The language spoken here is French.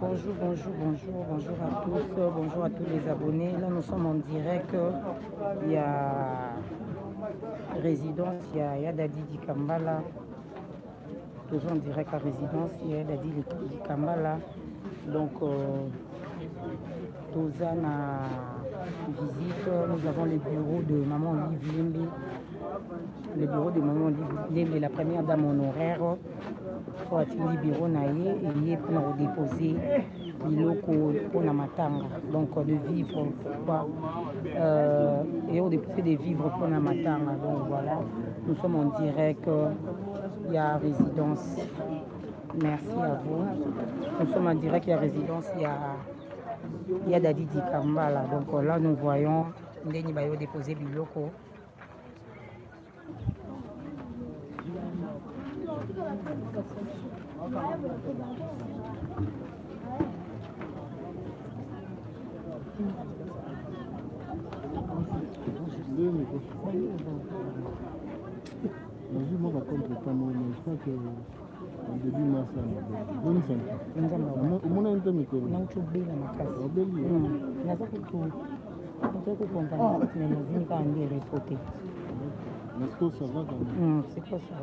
Bonjour, bonjour, bonjour, bonjour à tous, bonjour à tous les abonnés. Là, nous sommes en direct. Il y a résidence, il y a Dadi Dikambala. Toujours en direct à résidence, il y a Dadi Dikambala. Donc, Tozan à visite. Nous avons le bureau de Maman Olive Limbi. Le bureau de Maman Olive Limbi, la première dame honoraire. Pour atteindre le bureau naïe et pour déposer biloko pour la matanga, donc de vivre quoi et au déposer des vivres pour la matanga. Donc voilà, nous sommes en direct. Il y a résidence. Merci à vous. Nous sommes en direct. Il y a résidence. Il y a Dadi Dikambala. Donc là nous voyons Ndeni Bayo déposer biloko. Moi, par contre, je crois que au début mars, bonne santé. On a un peu micro. On a tout bien la casse. On a ça pour tout. On peut comprendre, mais nous pas en dire reporter. Est-ce que ça va quand même? C'est quoi ça?